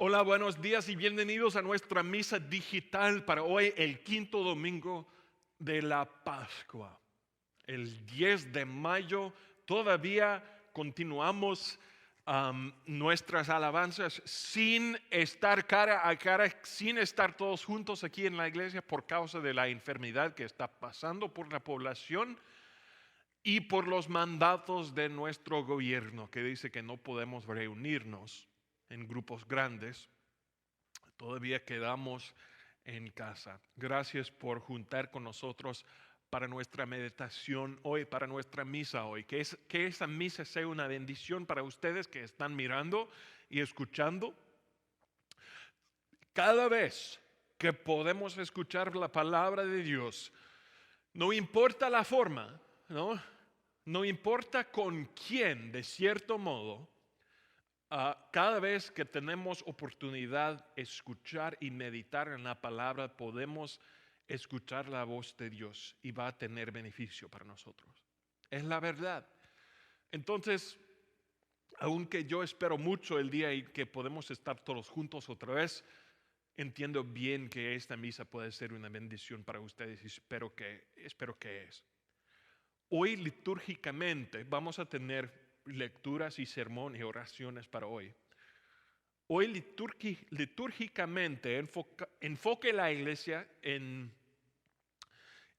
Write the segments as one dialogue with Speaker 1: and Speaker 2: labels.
Speaker 1: Hola, buenos días y bienvenidos a nuestra misa digital para hoy, el quinto domingo de la Pascua. El 10 de mayo todavía continuamos nuestras alabanzas sin estar cara a cara, sin estar todos juntos aquí en la iglesia por causa de la enfermedad que está pasando por la población y por los mandatos de nuestro gobierno que dice que no podemos reunirnos en grupos grandes. Todavía quedamos en casa. Gracias por juntar con nosotros para nuestra meditación hoy, para nuestra misa hoy. Que esa misa sea una bendición para ustedes que están mirando y escuchando. Cada vez que podemos escuchar la palabra de Dios, no importa la forma, ¿no? No importa con quién, de cierto modo, cada vez que tenemos oportunidad de escuchar y meditar en la palabra, podemos escuchar la voz de Dios y va a tener beneficio para nosotros. Es la verdad. Entonces, aunque yo espero mucho el día en que podemos estar todos juntos otra vez, entiendo bien que esta misa puede ser una bendición para ustedes y espero que es. Hoy litúrgicamente vamos a tener lecturas y sermón y oraciones para hoy. Hoy litúrgicamente enfoque la iglesia en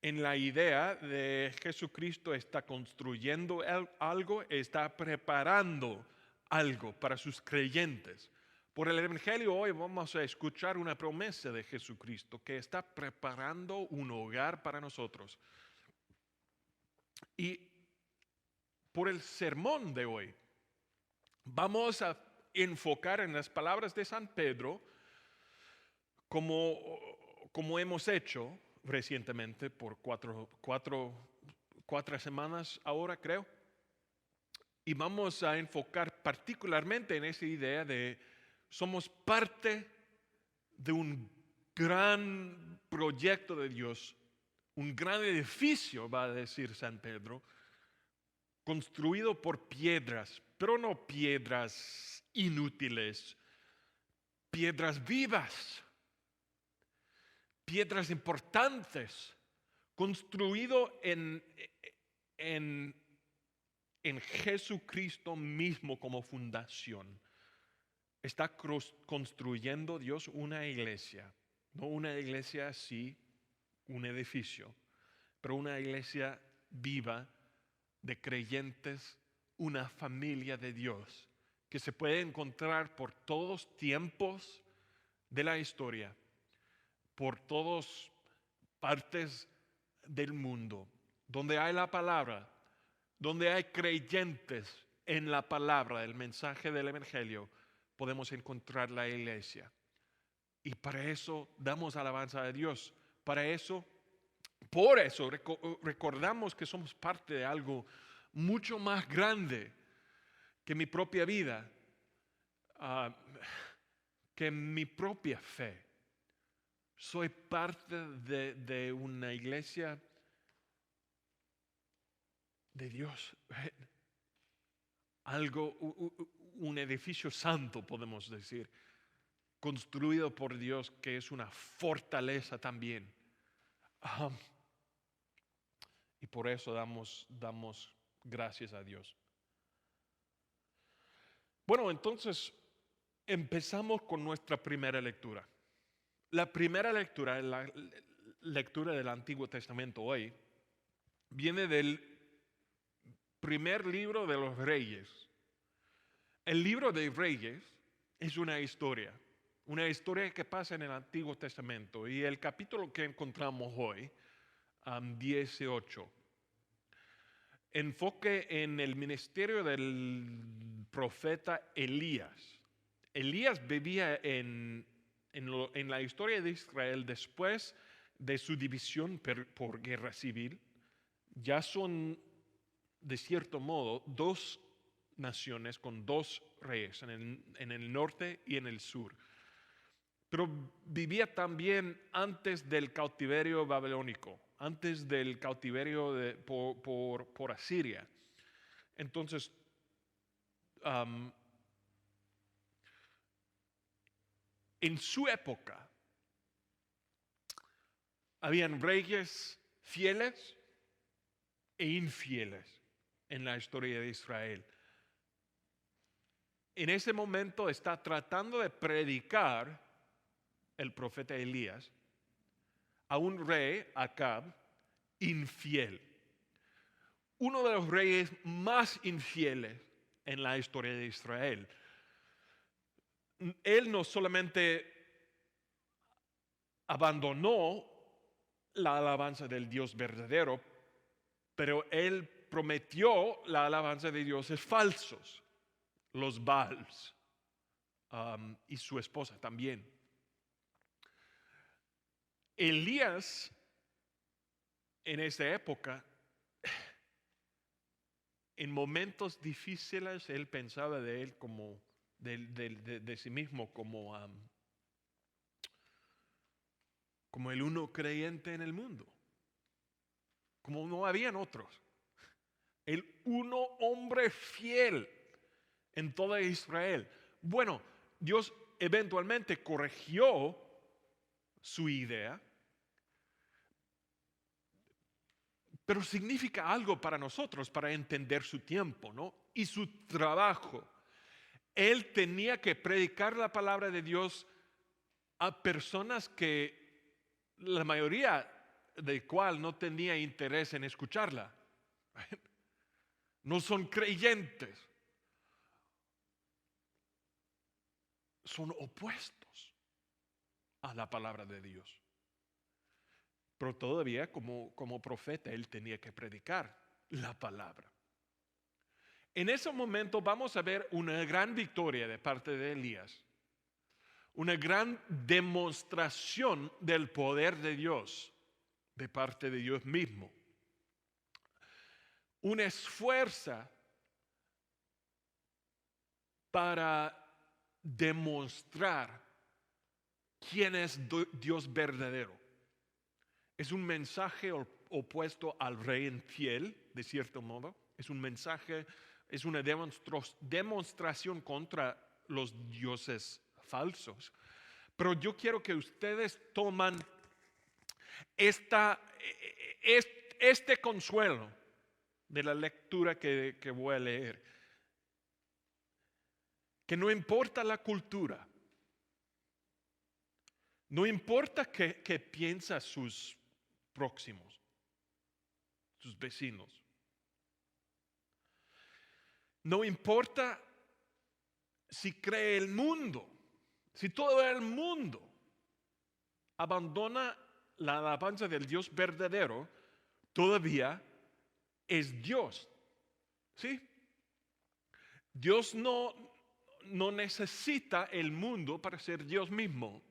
Speaker 1: la idea de Jesucristo está construyendo algo, está preparando algo para sus creyentes. Por el Evangelio hoy vamos a escuchar una promesa de Jesucristo que está preparando un hogar para nosotros. Y por el sermón de hoy vamos a enfocar en las palabras de San Pedro como hemos hecho recientemente por cuatro semanas ahora creo. Y vamos a enfocar particularmente en esa idea de somos parte de un gran proyecto de Dios, un gran edificio, va a decir San Pedro, construido por piedras, pero no piedras inútiles, piedras vivas, piedras importantes, construido en Jesucristo mismo como fundación. Está construyendo Dios una iglesia, no una iglesia así, un edificio, pero una iglesia viva de creyentes, una familia de Dios que se puede encontrar por todos tiempos de la historia, por todas partes del mundo, donde hay la palabra, donde hay creyentes en la palabra, el mensaje del Evangelio, podemos encontrar la iglesia. Y para eso damos alabanza a Dios. Por eso recordamos que somos parte de algo mucho más grande que mi propia vida, que mi propia fe. Soy parte de una iglesia de Dios, un edificio santo, podemos decir, construido por Dios, que es una fortaleza también. Y por eso damos gracias a Dios. Bueno, entonces empezamos con nuestra primera lectura. La primera lectura, la lectura del Antiguo Testamento hoy, viene del primer libro de los Reyes. El libro de Reyes es una historia que pasa en el Antiguo Testamento. Y el capítulo que encontramos hoy, 18, enfoque en el ministerio del profeta Elías. Elías vivía en la historia de Israel después de su división por guerra civil. Ya son, de cierto modo, dos naciones con dos reyes, en el norte y en el sur. Pero vivía también antes del cautiverio babilónico, antes del cautiverio por Asiria. Entonces, en su época habían reyes fieles e infieles en la historia de Israel. En ese momento está tratando de predicar el profeta Elías a un rey, Acab, infiel. Uno de los reyes más infieles en la historia de Israel. Él no solamente abandonó la alabanza del Dios verdadero, pero él prometió la alabanza de dioses falsos, los Baals, y su esposa también. Elías, en esa época, en momentos difíciles, él pensaba de él como, de sí mismo como el uno creyente en el mundo, como no habían otros. El uno hombre fiel en toda Israel. Bueno, Dios eventualmente corrigió su idea, pero significa algo para nosotros para entender su tiempo, ¿no? Y su trabajo. Él tenía que predicar la palabra de Dios a personas que la mayoría del cual no tenía interés en escucharla. No son creyentes. Son opuestos a la palabra de Dios. Pero todavía como profeta él tenía que predicar la palabra. En ese momento vamos a ver una gran victoria de parte de Elías. Una gran demostración del poder de Dios de parte de Dios mismo. Un esfuerzo para demostrar quién es Dios verdadero. Es un mensaje opuesto al rey infiel, de cierto modo. Es un mensaje, es una demostración contra los dioses falsos. Pero yo quiero que ustedes toman este consuelo de la lectura que voy a leer. Que no importa la cultura, no importa qué piensan sus próximos, sus vecinos. No importa si cree el mundo, si todo el mundo abandona la alabanza del Dios verdadero, todavía es Dios. ¿Sí? Dios no necesita el mundo para ser Dios mismo.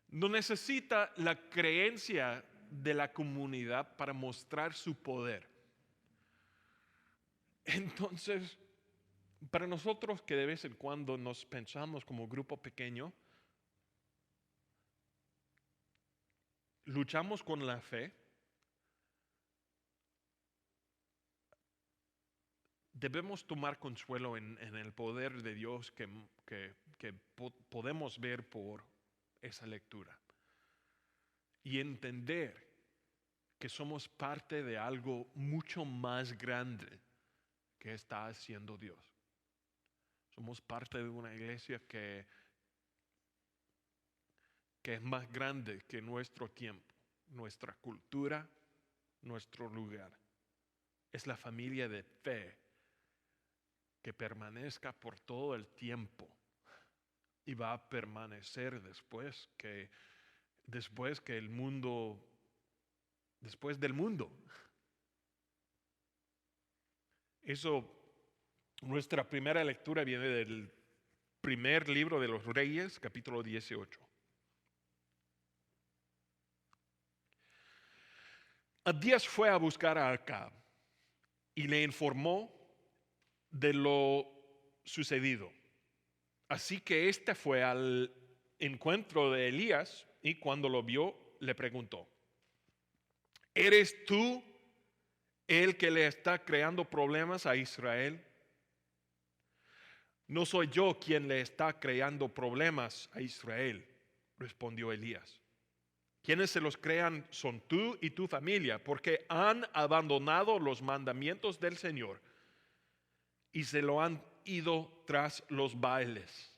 Speaker 1: No necesita la creencia de la comunidad para mostrar su poder. Entonces, para nosotros que de vez en cuando nos pensamos como grupo pequeño, luchamos con la fe, debemos tomar consuelo en el poder de Dios que podemos ver por esa lectura y entender que somos parte de algo mucho más grande que está haciendo Dios. Somos parte de una iglesia que es más grande que nuestro tiempo, nuestra cultura, nuestro lugar. Es la familia de fe que permanezca por todo el tiempo y va a permanecer después del mundo. Eso, nuestra primera lectura viene del primer libro de los Reyes, capítulo 18. Abdías fue a buscar a Acab y le informó de lo sucedido. Así que éste fue al encuentro de Elías y cuando lo vio le preguntó: ¿eres tú el que le está creando problemas a Israel? No soy yo quien le está creando problemas a Israel, respondió Elías. Quienes se los crean son tú y tu familia, porque han abandonado los mandamientos del Señor y se lo han ido tras los bailes.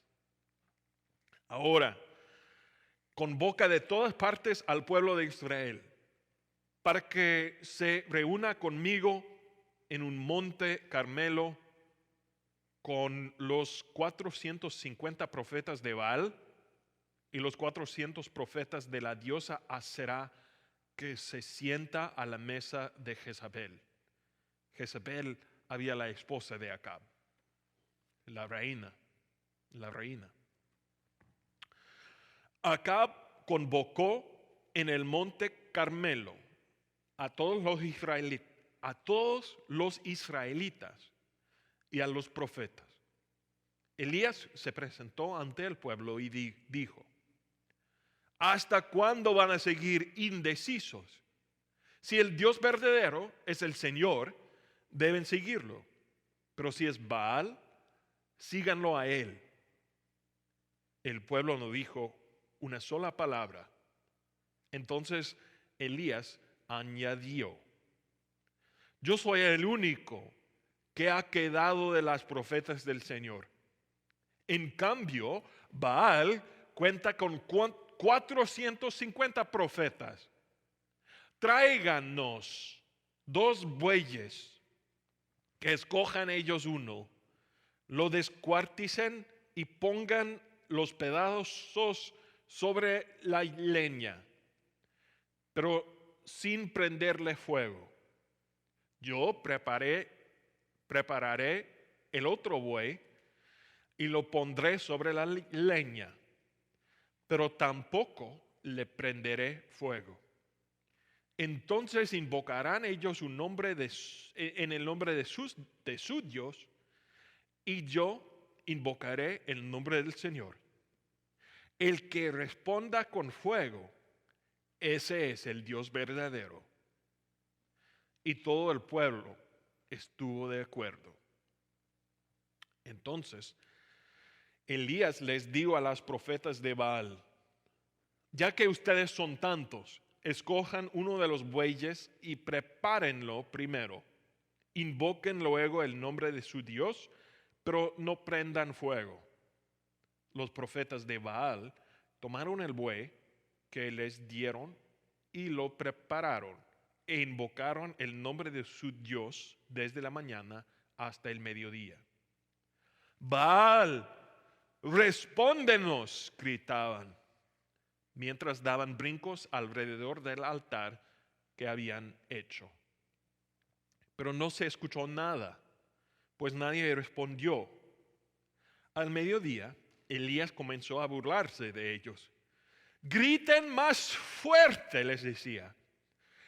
Speaker 1: Ahora, convoca de todas partes al pueblo de Israel para que se reúna conmigo en un monte Carmelo con los 450 profetas de Baal y los 400 profetas de la diosa Aserá que se sienta a la mesa de Jezabel. Jezabel había la esposa de Acab, la reina. Acab convocó en el monte Carmelo a todos los israelitas y a los profetas. Elías se presentó ante el pueblo y dijo: ¿hasta cuándo van a seguir indecisos? Si el Dios verdadero es el Señor, deben seguirlo. Pero si es Baal, síganlo a él. El pueblo no dijo una sola palabra. Entonces Elías añadió: yo soy el único que ha quedado de las profetas del Señor. En cambio, Baal cuenta con 450 profetas. Tráiganos 2 bueyes, que escojan ellos uno, lo descuarticen y pongan los pedazos sobre la leña, pero sin prenderle fuego. Yo prepararé el otro buey y lo pondré sobre la leña, pero tampoco le prenderé fuego. Entonces invocarán ellos en el nombre de su Dios, y yo invocaré el nombre del Señor. El que responda con fuego, ese es el Dios verdadero. Y todo el pueblo estuvo de acuerdo. Entonces Elías les dijo a las profetas de Baal: ya que ustedes son tantos, escojan uno de los bueyes y prepárenlo primero. Invoquen luego el nombre de su Dios, pero no prendan fuego. Los profetas de Baal tomaron el buey que les dieron y lo prepararon e invocaron el nombre de su Dios desde la mañana hasta el mediodía. Baal, respóndenos, gritaban, mientras daban brincos alrededor del altar que habían hecho. Pero no se escuchó nada, pues nadie respondió. Al mediodía, Elías comenzó a burlarse de ellos. Griten más fuerte, les decía.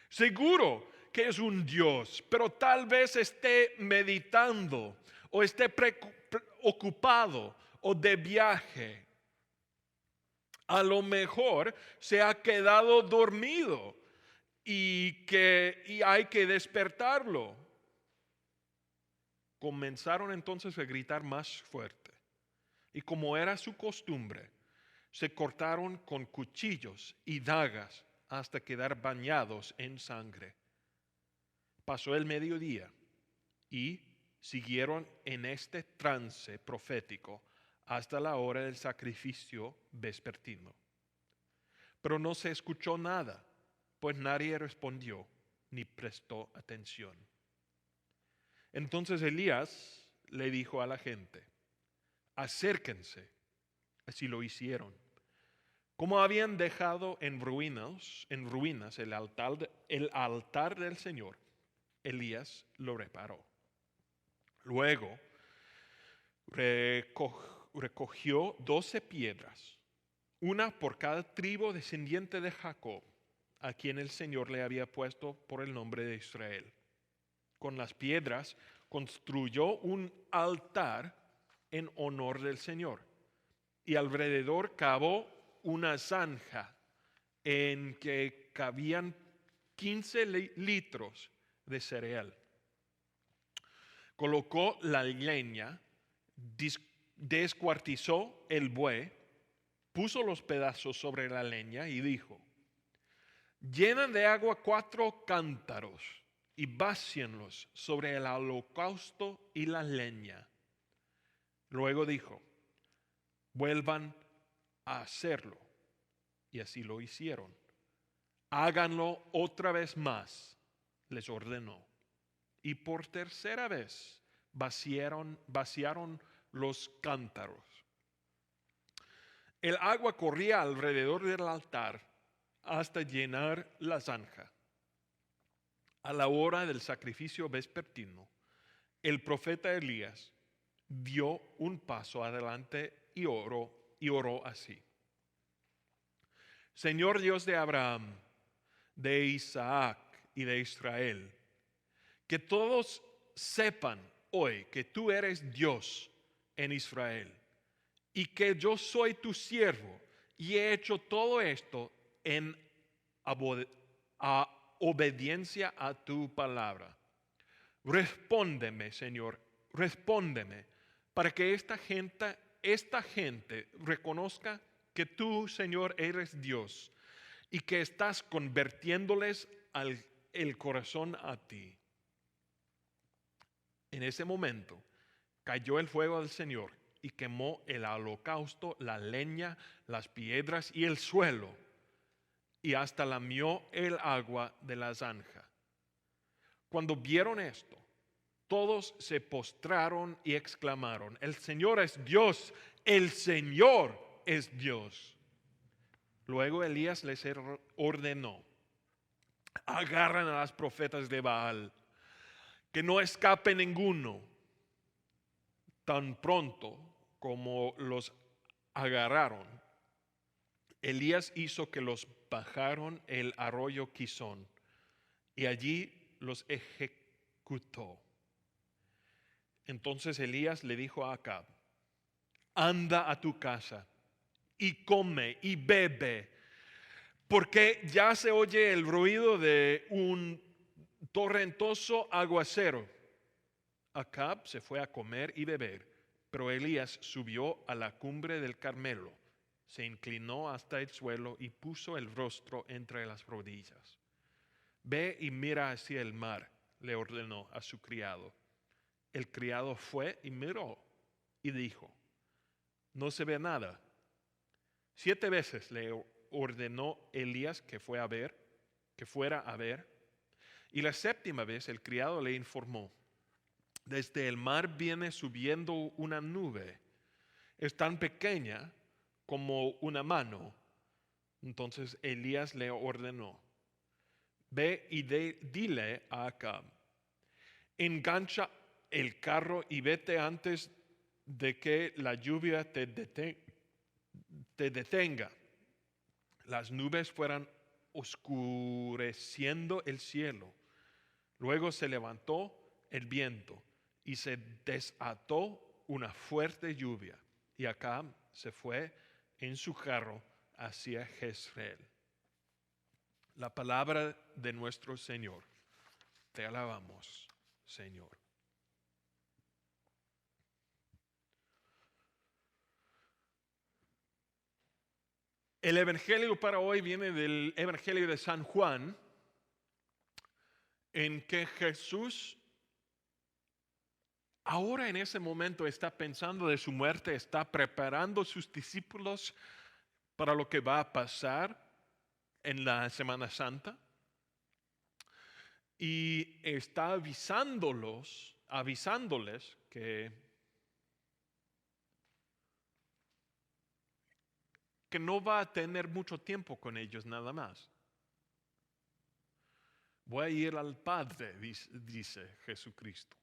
Speaker 1: Seguro que es un Dios, pero tal vez esté meditando o esté ocupado o de viaje. A lo mejor se ha quedado dormido y hay que despertarlo. Comenzaron entonces a gritar más fuerte. Y como era su costumbre, se cortaron con cuchillos y dagas hasta quedar bañados en sangre. Pasó el mediodía y siguieron en este trance profético hasta la hora del sacrificio vespertino. Pero no se escuchó nada, pues nadie respondió ni prestó atención. Entonces Elías le dijo a la gente: acérquense. Así lo hicieron. Como habían dejado en ruinas el altar del Señor, Elías lo reparó. Luego recogió 12 piedras, una por cada tribu descendiente de Jacob, a quien el Señor le había puesto por el nombre de Israel. Con las piedras construyó un altar en honor del Señor, y alrededor cavó una zanja en que cabían 15 litros de cereal. Colocó la leña descuartizó el buey, puso los pedazos sobre la leña y dijo: llenan de agua 4 cántaros y vácienlos sobre el holocausto y la leña. Luego dijo: vuelvan a hacerlo. Y así lo hicieron. Háganlo otra vez más, les ordenó. Y por tercera vez vaciaron los cántaros. El agua corría alrededor del altar hasta llenar la zanja. A la hora del sacrificio vespertino, el profeta Elías dio un paso adelante y oró así: Señor Dios de Abraham, de Isaac y de Israel, que todos sepan hoy que tú eres Dios en Israel y que yo soy tu siervo y he hecho todo esto en obediencia a tu palabra. Respóndeme, Señor, respóndeme, para que esta gente reconozca que tú, Señor, eres Dios y que estás convirtiéndoles el corazón a ti. En ese momento cayó el fuego del Señor y quemó el holocausto, la leña, las piedras y el suelo, y hasta lamió el agua de la zanja. Cuando vieron esto, todos se postraron y exclamaron: el Señor es Dios, el Señor es Dios. Luego Elías les ordenó: agarran a los profetas de Baal, que no escape ninguno. Tan pronto como los agarraron, Elías hizo que los bajaron el arroyo Quizón y allí los ejecutó. Entonces Elías le dijo a Acab: anda a tu casa y come y bebe, porque ya se oye el ruido de un torrentoso aguacero. Acab se fue a comer y beber, pero Elías subió a la cumbre del Carmelo, se inclinó hasta el suelo y puso el rostro entre las rodillas. Ve y mira hacia el mar, le ordenó a su criado. El criado fue y miró y dijo: no se ve nada. 7 veces le ordenó Elías que fuera a ver, y la 7ª vez el criado le informó: desde el mar viene subiendo una nube, es tan pequeña como una mano. Entonces Elías le ordenó: ve y dile a Acab: engancha el carro y vete antes de que la lluvia te detenga. Las nubes fueron oscureciendo el cielo. Luego se levantó el viento y se desató una fuerte lluvia, y Acab se fue en su carro hacia Jezreel. La palabra de nuestro Señor. Te alabamos, Señor. El evangelio para hoy viene del evangelio de San Juan, en que Jesús ahora en ese momento está pensando de su muerte, está preparando a sus discípulos para lo que va a pasar en la Semana Santa, y está avisándoles que no va a tener mucho tiempo con ellos nada más. Voy a ir al Padre, dice Jesucristo.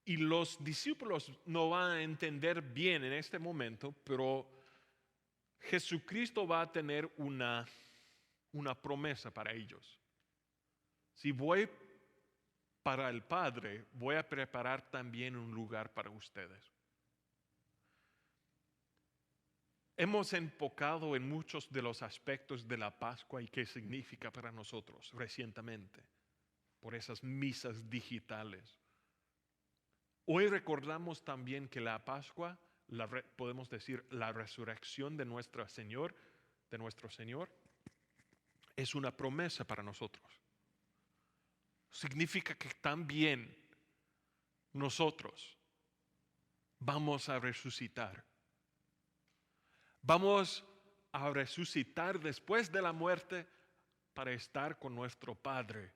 Speaker 1: Y los discípulos no van a entender bien en este momento, pero Jesucristo va a tener una promesa para ellos. Si voy para el Padre, voy a preparar también un lugar para ustedes. Hemos enfocado en muchos de los aspectos de la Pascua y qué significa para nosotros recientemente, por esas misas digitales. Hoy recordamos también que la Pascua, podemos decir la resurrección de nuestro Señor, es una promesa para nosotros. Significa que también nosotros vamos a resucitar. Vamos a resucitar después de la muerte para estar con nuestro Padre.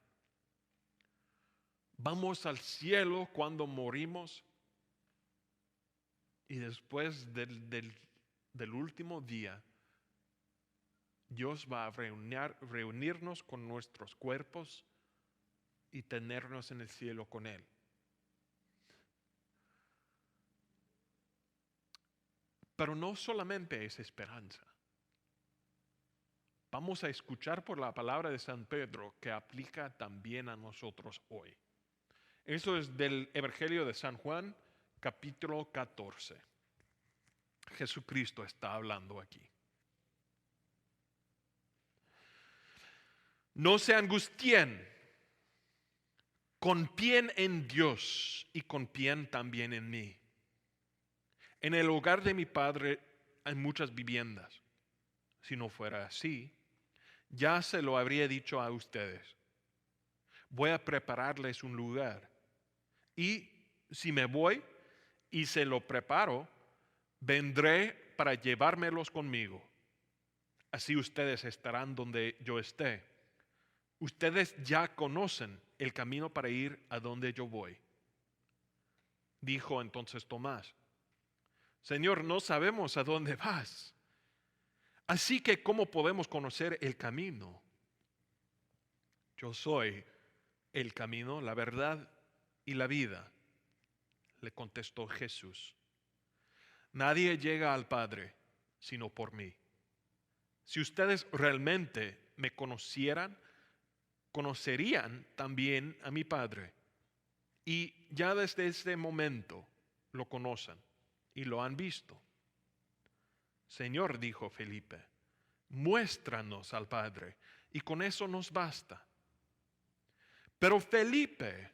Speaker 1: Vamos al cielo cuando morimos y después del último día, Dios va a reunirnos con nuestros cuerpos y tenernos en el cielo con Él. Pero no solamente es esperanza. Vamos a escuchar por la palabra de San Pedro que aplica también a nosotros hoy. Eso es del Evangelio de San Juan, capítulo 14. Jesucristo está hablando aquí. No se angustien, confíen en Dios y confíen también en mí. En el hogar de mi Padre hay muchas viviendas. Si no fuera así, ya se lo habría dicho a ustedes. Voy a prepararles un lugar. Y si me voy y se lo preparo, vendré para llevármelos conmigo. Así ustedes estarán donde yo esté. Ustedes ya conocen el camino para ir a donde yo voy. Dijo entonces Tomás: Señor, no sabemos a dónde vas. Así que, ¿cómo podemos conocer el camino? Yo soy el camino, la verdad y la vida, le contestó Jesús. Nadie llega al Padre sino por mí. Si ustedes realmente me conocieran, conocerían también a mi Padre. Y ya desde ese momento lo conocen y lo han visto. Señor, dijo Felipe, muéstranos al Padre y con eso nos basta. Pero Felipe,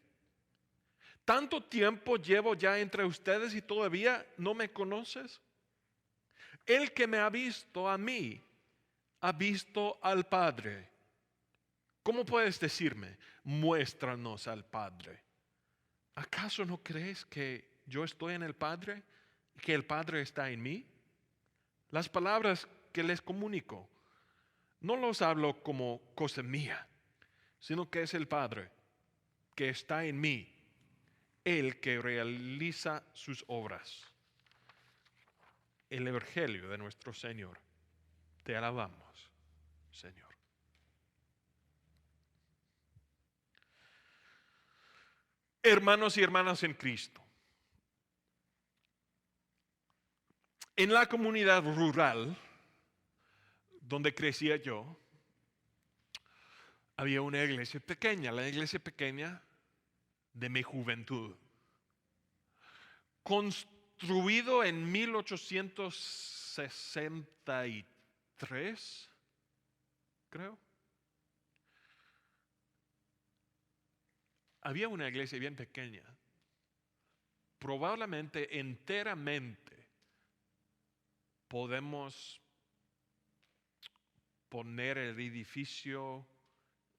Speaker 1: ¿tanto tiempo llevo ya entre ustedes y todavía no me conoces? El que me ha visto a mí, ha visto al Padre. ¿Cómo puedes decirme, muéstranos al Padre? ¿Acaso no crees que yo estoy en el Padre y que el Padre está en mí? Las palabras que les comunico no los hablo como cosa mía, sino que es el Padre que está en mí, el que realiza sus obras. El Evangelio de nuestro Señor. Te alabamos, Señor. Hermanos y hermanas en Cristo, en la comunidad rural donde crecía yo, había una iglesia pequeña, la iglesia pequeña de mi juventud, construido en 1863, creo. Había una iglesia bien pequeña, probablemente enteramente podemos poner el edificio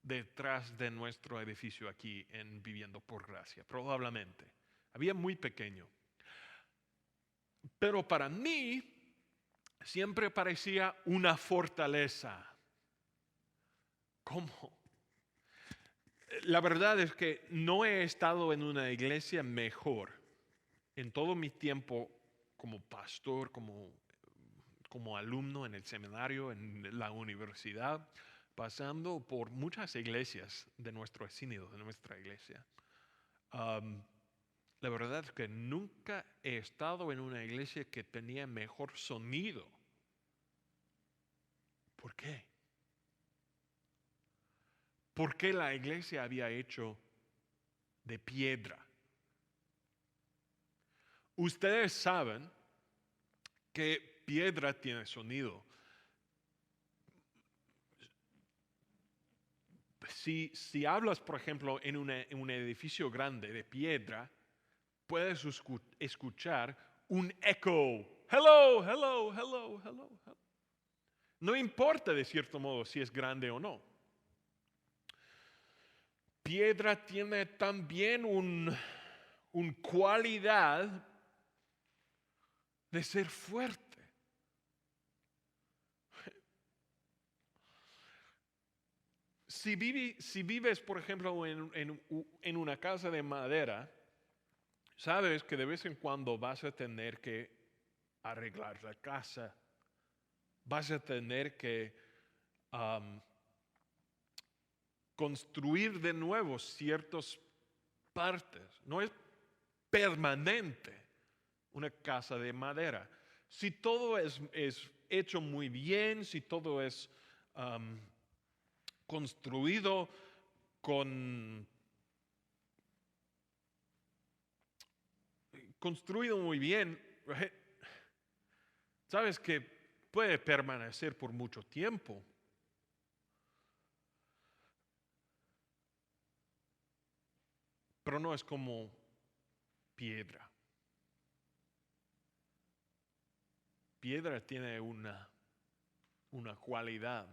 Speaker 1: detrás de nuestro edificio aquí en Viviendo por Gracia, probablemente. Había muy pequeño. Pero para mí siempre parecía una fortaleza. ¿Cómo? La verdad es que no he estado en una iglesia mejor en todo mi tiempo como pastor, como alumno en el seminario, en la universidad, pasando por muchas iglesias de nuestro sínodo, de nuestra iglesia. La verdad es que nunca he estado en una iglesia que tenía mejor sonido. ¿Por qué? Porque la iglesia había hecho de piedra. Ustedes saben que piedra tiene sonido. Si hablas, por ejemplo, en un edificio grande de piedra, puedes escuchar un eco. Hello, hello, hello, hello, hello. No importa de cierto modo si es grande o no. Piedra tiene también un cualidad de ser fuerte. Si vives, por ejemplo, en una casa de madera, sabes que de vez en cuando vas a tener que arreglar la casa, vas a tener que construir de nuevo ciertas partes. No es permanente una casa de madera. Si todo es hecho muy bien, si todo es construido muy bien, sabes que puede permanecer por mucho tiempo. Pero no es como piedra. Piedra tiene una cualidad.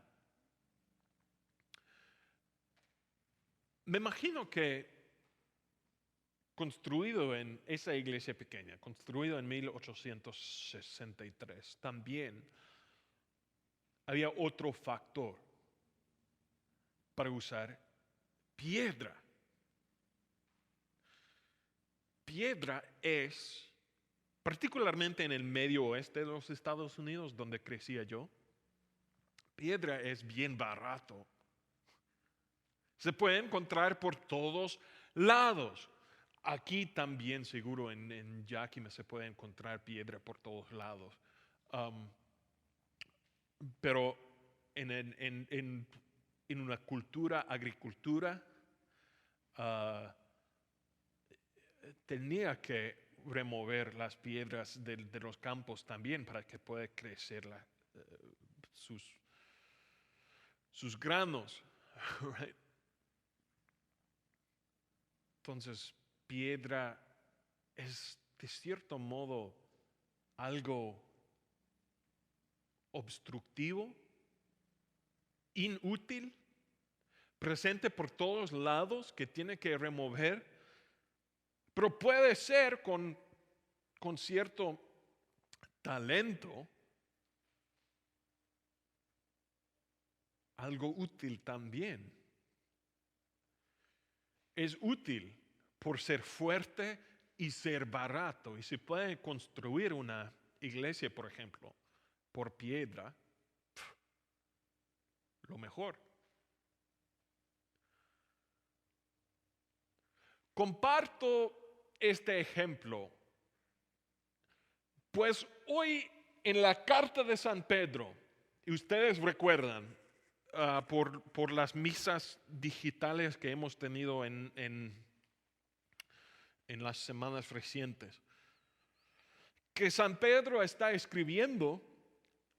Speaker 1: Me imagino que construido en esa iglesia pequeña, construido en 1863, también había otro factor para usar piedra. Piedra es, particularmente en el medio oeste de los Estados Unidos, donde crecía yo, piedra es bien barato. Se puede encontrar por todos lados. Aquí también seguro en Yakima se puede encontrar piedra por todos lados. Pero en una agricultura, tenía que remover las piedras de los campos también para que pueda crecer sus granos. Right? Entonces, piedra es de cierto modo algo obstructivo, inútil, presente por todos lados que tiene que remover, pero puede ser con cierto talento algo útil también. Es útil por ser fuerte y ser barato. Y si puede construir una iglesia, por ejemplo, por piedra, lo mejor. Comparto este ejemplo, pues hoy en la carta de San Pedro, y ustedes recuerdan por las misas digitales que hemos tenido en las semanas recientes, que San Pedro está escribiendo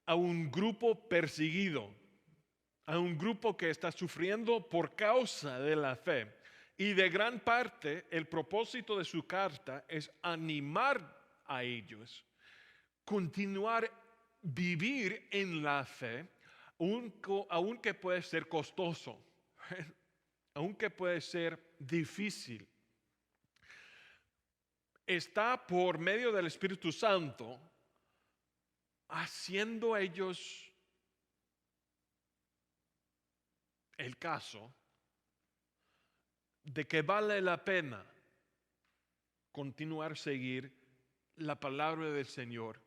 Speaker 1: a un grupo perseguido, a un grupo que está sufriendo por causa de la fe. Y de gran parte el propósito de su carta es animar a ellos, continuar vivir en la fe, aunque puede ser costoso, aunque puede ser difícil. Está por medio del Espíritu Santo haciendo ellos el caso de que vale la pena continuar a seguir la palabra del Señor,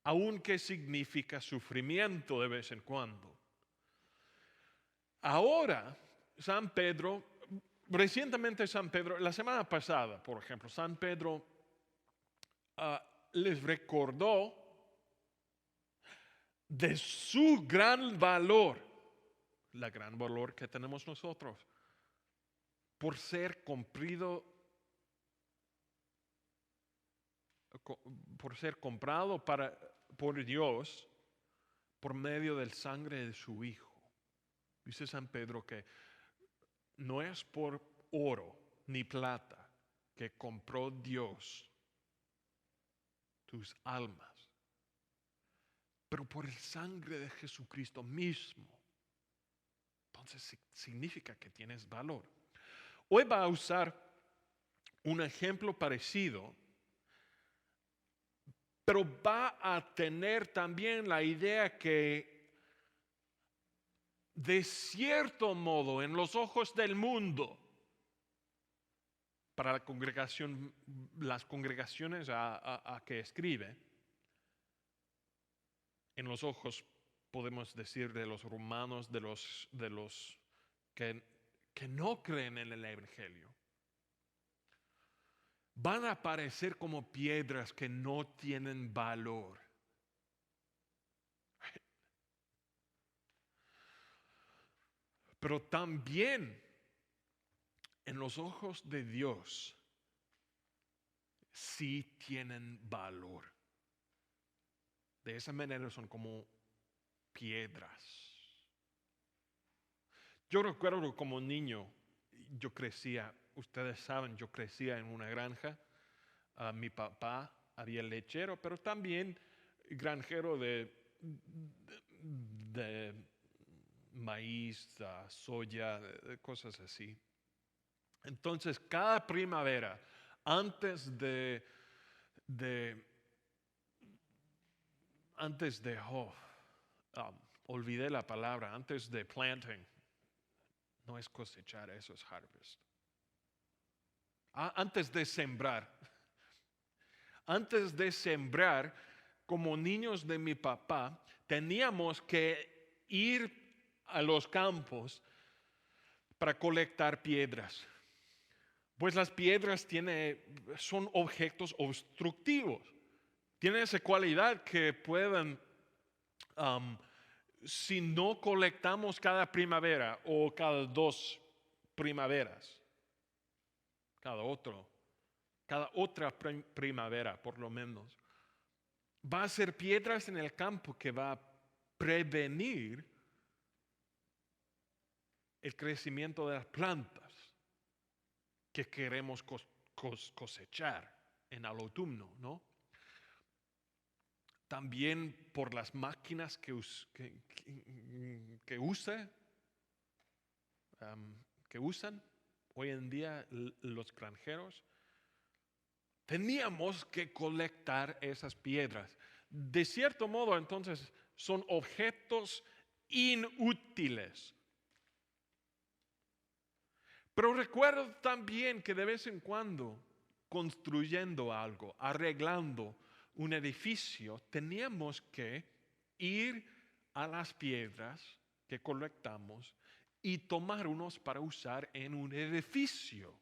Speaker 1: aunque significa sufrimiento de vez en cuando. Ahora, San Pedro, recientemente San Pedro, la semana pasada, por ejemplo, San Pedro les recordó de su gran valor, la gran valor que tenemos nosotros, por ser comprado por Dios por medio del sangre de su Hijo. Dice San Pedro que no es por oro ni plata, que compró Dios tus almas, pero por el sangre de Jesucristo mismo. Entonces significa que tienes valor. Hoy va a usar un ejemplo parecido, pero va a tener también la idea que de cierto modo en los ojos del mundo, para la congregación, las congregaciones a que escribe, en los ojos podemos decir de los romanos, de los que no creen en el Evangelio, van a parecer como piedras que no tienen valor. Pero también en los ojos de Dios sí tienen valor. De esa manera son como piedras. Yo recuerdo como niño, yo crecía, ustedes saben, yo crecía en una granja. Mi papá había lechero, pero también granjero de maíz, soya, cosas así. Entonces, cada primavera, antes de olvidé la palabra, antes de planting, no es cosechar, eso es harvest. Antes de sembrar, como niños de mi papá, teníamos que ir a los campos para colectar piedras. Pues las piedras son objetos obstructivos. Tienen esa cualidad que pueden, si no colectamos cada primavera o cada 2 primaveras, cada otra primavera por lo menos, va a ser piedras en el campo que va a prevenir el crecimiento de las plantas que queremos cosechar en el otoño, ¿no? También por las máquinas que usan hoy en día los granjeros, teníamos que colectar esas piedras. De cierto modo, entonces, son objetos inútiles. Pero recuerdo también que de vez en cuando, construyendo algo, arreglando un edificio, teníamos que ir a las piedras que colectamos y tomar unos para usar en un edificio.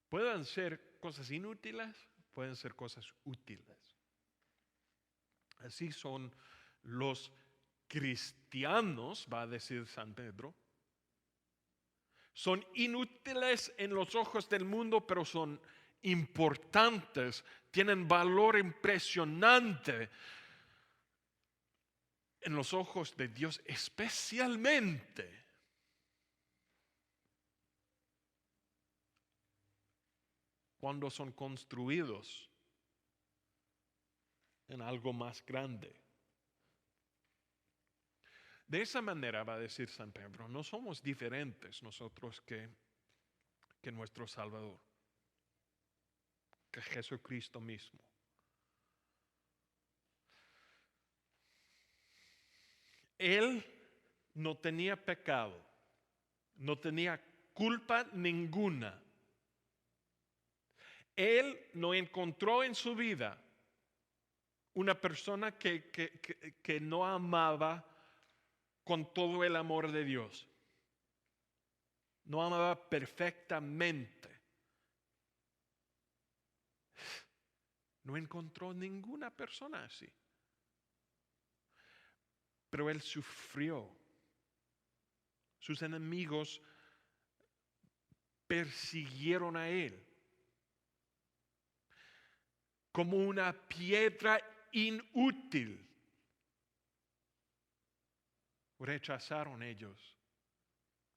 Speaker 1: Pueden ser cosas inútiles, pueden ser cosas útiles. Así son los cristianos, va a decir San Pedro. Son inútiles en los ojos del mundo, pero son importantes, tienen valor impresionante en los ojos de Dios, especialmente cuando son construidos en algo más grande. De esa manera, va a decir San Pedro, no somos diferentes nosotros que nuestro Salvador, que Jesucristo mismo. Él no tenía pecado, no tenía culpa ninguna. Él no encontró en su vida una persona que no amaba con todo el amor de Dios. No amaba perfectamente. No encontró ninguna persona así. Pero él sufrió. Sus enemigos persiguieron a él como una piedra inútil. Rechazaron ellos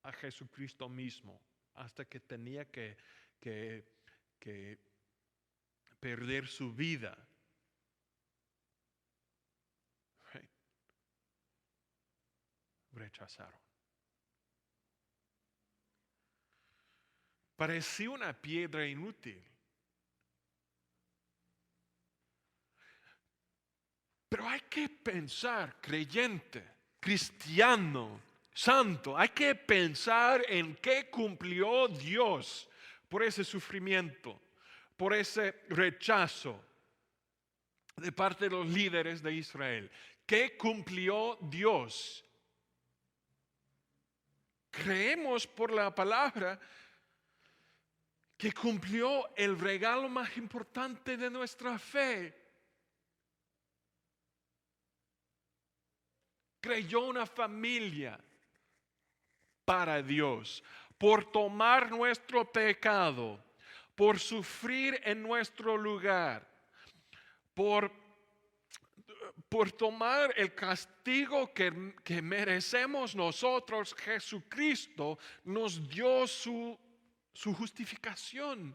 Speaker 1: a Jesucristo mismo hasta que tenía que perder su vida. Right. Rechazaron. Parecía una piedra inútil. Pero hay que pensar, creyente, cristiano, santo, hay que pensar en qué cumplió Dios por ese sufrimiento, por ese rechazo de parte de los líderes de Israel. ¿Qué cumplió Dios? Creemos por la palabra que cumplió el regalo más importante de nuestra fe. Creyó una familia para Dios, por tomar nuestro pecado, por sufrir en nuestro lugar, por tomar el castigo que merecemos nosotros. Jesucristo nos dio su justificación.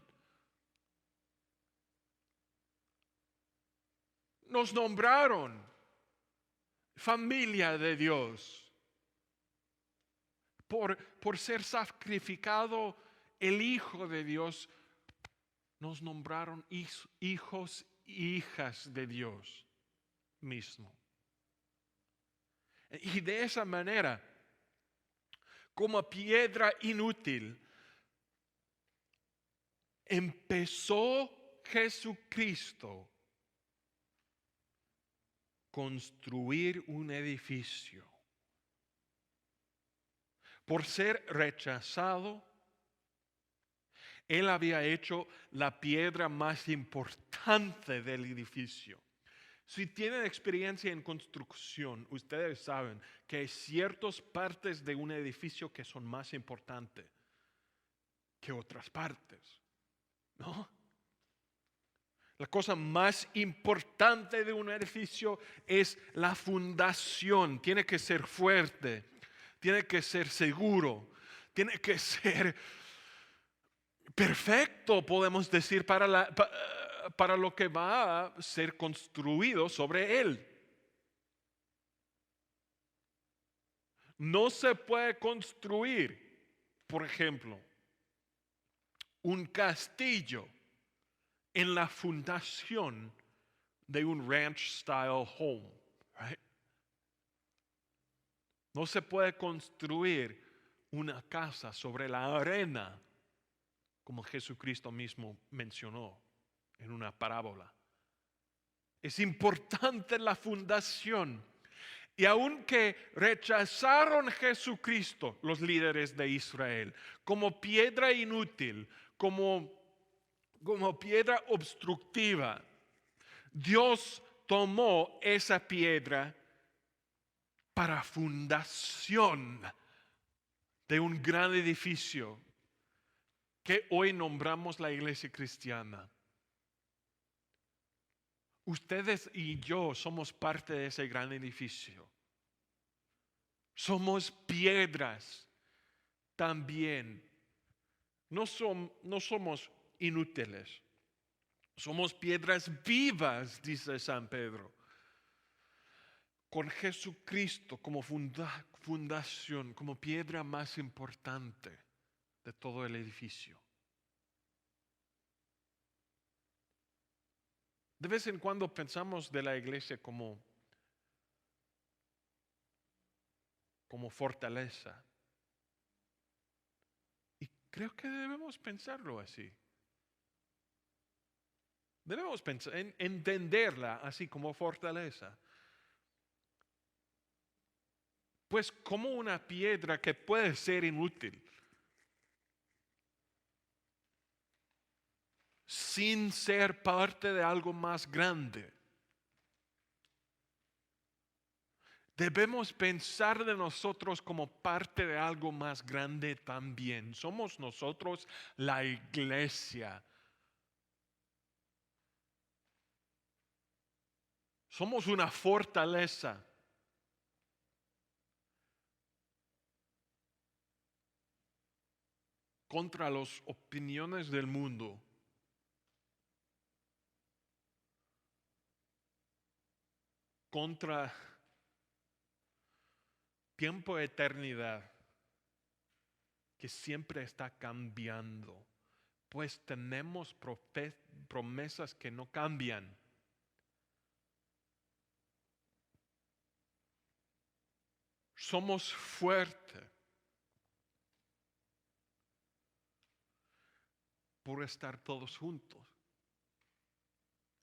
Speaker 1: Nos nombraron familia de Dios por ser sacrificado el Hijo de Dios. Nos nombraron hijos e hijas de Dios mismo. Y de esa manera, como piedra inútil, empezó Jesucristo construir un edificio. Por ser rechazado, Él había hecho la piedra más importante del edificio. Si tienen experiencia en construcción, ustedes saben que hay ciertas partes de un edificio que son más importantes que otras partes, ¿no? La cosa más importante de un edificio es la fundación. Tiene que ser fuerte, tiene que ser seguro, tiene que ser perfecto, podemos decir, para lo que va a ser construido sobre él. No se puede construir, por ejemplo, un castillo en la fundación de un ranch style home, right? No se puede construir una casa sobre la arena, como Jesucristo mismo mencionó en una parábola. Es importante la fundación. Y aunque rechazaron a Jesucristo, los líderes de Israel, como piedra inútil, como piedra obstructiva, Dios tomó esa piedra para fundación de un gran edificio que hoy nombramos la iglesia cristiana. Ustedes y yo somos parte de ese gran edificio. Somos piedras también. No somos inútiles. Somos piedras vivas, dice San Pedro. Con Jesucristo como fundación, como piedra más importante de todo el edificio. De vez en cuando pensamos de la iglesia como fortaleza. Y creo que debemos pensarlo así. Debemos pensar, entenderla así como fortaleza. Pues como una piedra que puede ser inútil, sin ser parte de algo más grande. Debemos pensar de nosotros como parte de algo más grande también. Somos nosotros la iglesia. Somos una fortaleza. contra las opiniones del mundo, contra tiempo, eternidad, que siempre está cambiando, pues tenemos promesas que no cambian. Somos fuertes por estar todos juntos.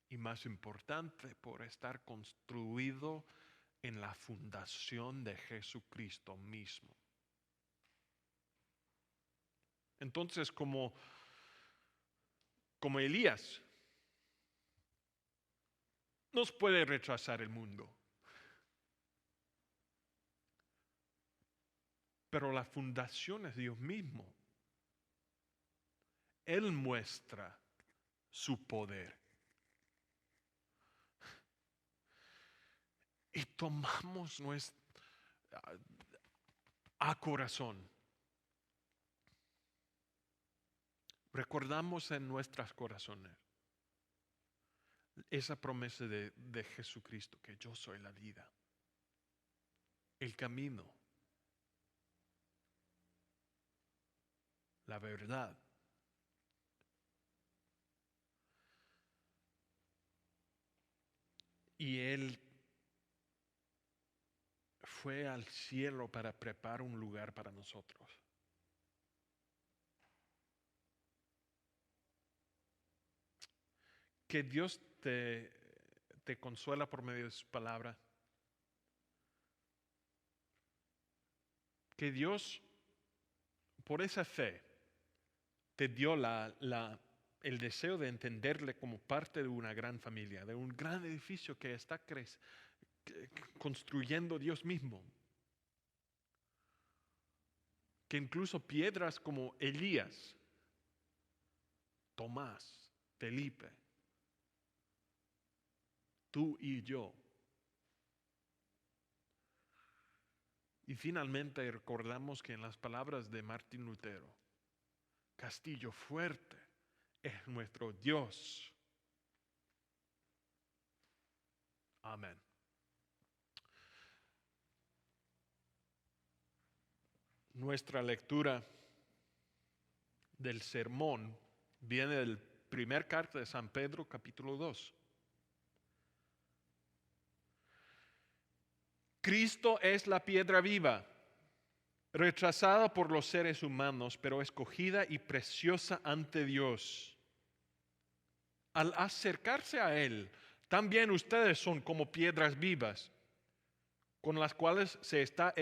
Speaker 1: Y más importante, por estar construido en la fundación de Jesucristo mismo. Entonces, como Elías, nos puede rechazar el mundo. Pero la fundación es Dios mismo. Él muestra su poder. Y tomamos a corazón. Recordamos en nuestros corazones esa promesa de Jesucristo, que yo soy la vida, el camino, la verdad. Y Él fue al cielo para preparar un lugar para nosotros. Que Dios te consuela por medio de su palabra. Que Dios, por esa fe, te dio el deseo de entenderle como parte de una gran familia, de un gran edificio que está construyendo Dios mismo. Que incluso piedras como Elías, Tomás, Felipe, tú y yo. Y finalmente recordamos que en las palabras de Martín Lutero, castillo fuerte es nuestro Dios. Amén. Nuestra lectura del sermón viene del primer carta de San Pedro, capítulo 2. Cristo es la piedra viva, rechazada por los seres humanos, pero escogida y preciosa ante Dios. Al acercarse a Él, también ustedes son como piedras vivas, con las cuales se está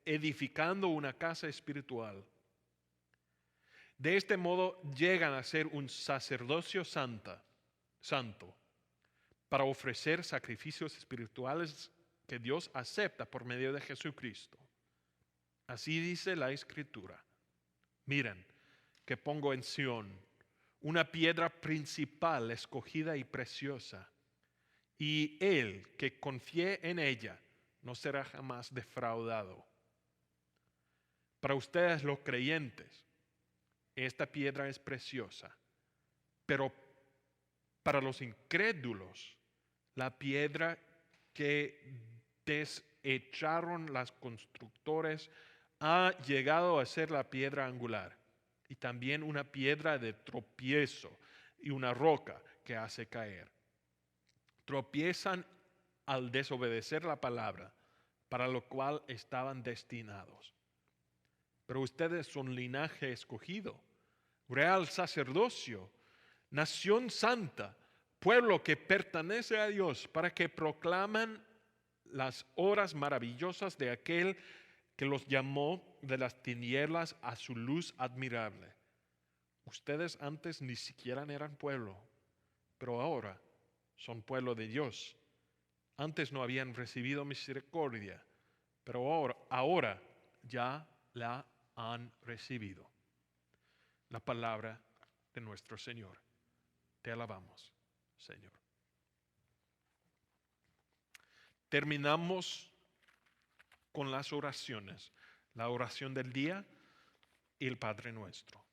Speaker 1: edificando una casa espiritual. De este modo llegan a ser un sacerdocio santo, para ofrecer sacrificios espirituales que Dios acepta por medio de Jesucristo. Así dice la Escritura. Miren, que pongo en Sión una piedra principal, escogida y preciosa, y el que confíe en ella no será jamás defraudado. Para ustedes los creyentes, esta piedra es preciosa, pero para los incrédulos, la piedra que desecharon los constructores ha llegado a ser la piedra angular y también una piedra de tropiezo y una roca que hace caer. Tropiezan al desobedecer la palabra, para lo cual estaban destinados. Pero ustedes son linaje escogido, real sacerdocio, nación santa, pueblo que pertenece a Dios, para que proclamen las obras maravillosas de aquel que los llamó de las tinieblas a su luz admirable. Ustedes antes ni siquiera eran pueblo, pero ahora son pueblo de Dios. Antes no habían recibido misericordia, pero ahora ya la han recibido. La palabra de nuestro Señor. Te alabamos, Señor. Terminamos con las oraciones, la oración del día y el Padre Nuestro.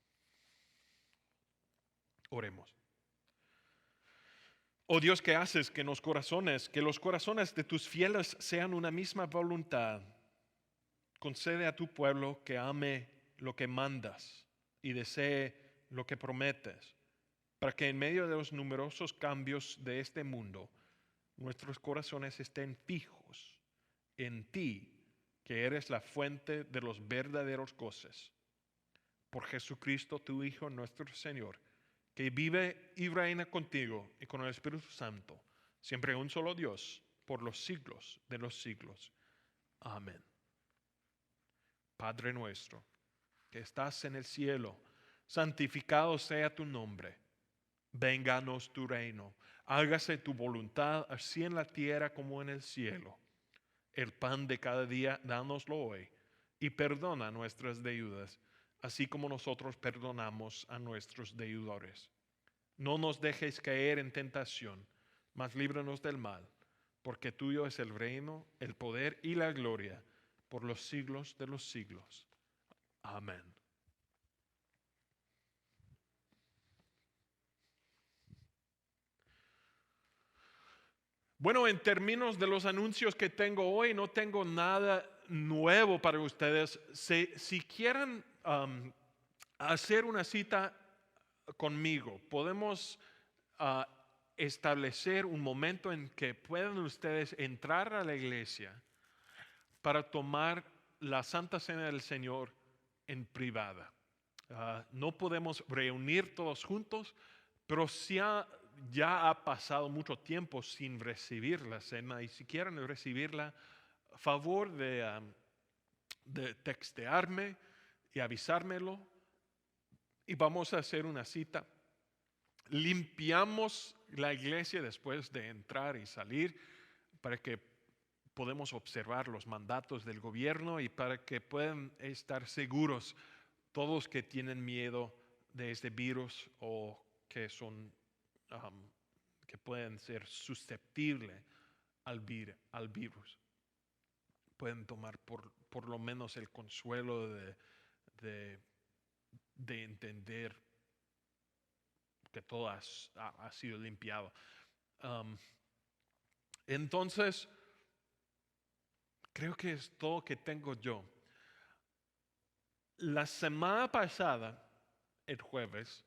Speaker 1: Oremos. Oh Dios, ¿qué haces que los corazones de tus fieles sean una misma voluntad? Concede a tu pueblo que ame lo que mandas y desee lo que prometes, para que en medio de los numerosos cambios de este mundo, nuestros corazones estén fijos en ti, que eres la fuente de los verdaderos goces. Por Jesucristo, tu Hijo, nuestro Señor, que vive y reina contigo y con el Espíritu Santo, siempre un solo Dios, por los siglos de los siglos. Amén. Padre nuestro, que estás en el cielo, santificado sea tu nombre. Vénganos tu reino. Hágase tu voluntad, así en la tierra como en el cielo. El pan de cada día, dánoslo hoy. Y perdona nuestras deudas, así como nosotros perdonamos a nuestros deudores. No nos dejes caer en tentación, mas líbranos del mal, porque tuyo es el reino, el poder y la gloria, por los siglos de los siglos. Amén. Bueno, en términos de los anuncios que tengo hoy, no tengo nada nuevo para ustedes. Si quieren hacer una cita conmigo, podemos establecer un momento en que puedan ustedes entrar a la iglesia para tomar la Santa Cena del Señor en privada. No podemos reunir todos juntos, pero ya ha pasado mucho tiempo sin recibir la cena, y si quieren recibirla, favor de textearme y avisármelo, y vamos a hacer una cita. Limpiamos la iglesia después de entrar y salir para que podamos observar los mandatos del gobierno y para que puedan estar seguros todos que tienen miedo de este virus o que que pueden ser susceptibles al virus. Pueden tomar por lo menos el consuelo de entender que todo ha sido limpiado. Entonces, creo que es todo que tengo yo. La semana pasada, el jueves,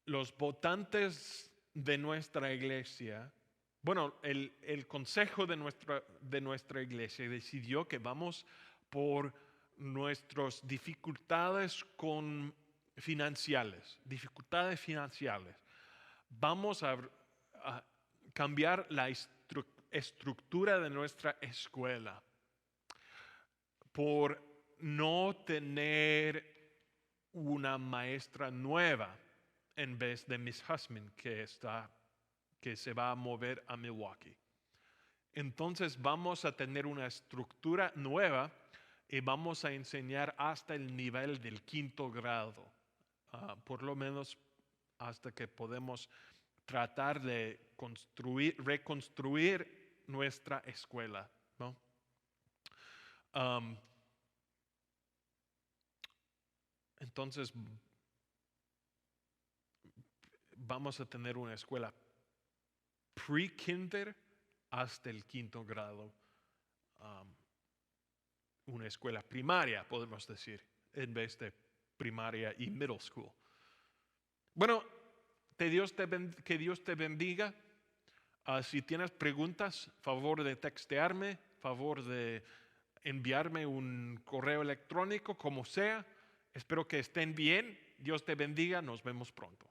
Speaker 1: los votantes de nuestra iglesia, bueno, el consejo de nuestra iglesia decidió que vamos por nuestras dificultades dificultades financieras. Vamos a cambiar la estructura de nuestra escuela por no tener una maestra nueva en vez de Miss Husman que se va a mover a Milwaukee. Entonces vamos a tener una estructura nueva y vamos a enseñar hasta el nivel del 5º grado, por lo menos hasta que podemos tratar de reconstruir nuestra escuela, ¿no? Entonces vamos a tener una escuela pre-kinder hasta el 5º grado, una escuela primaria, podemos decir, en vez de primaria y middle school. Bueno, que Dios te bendiga. Si tienes preguntas, favor de textearme, favor de enviarme un correo electrónico, como sea. Espero que estén bien. Dios te bendiga. Nos vemos pronto.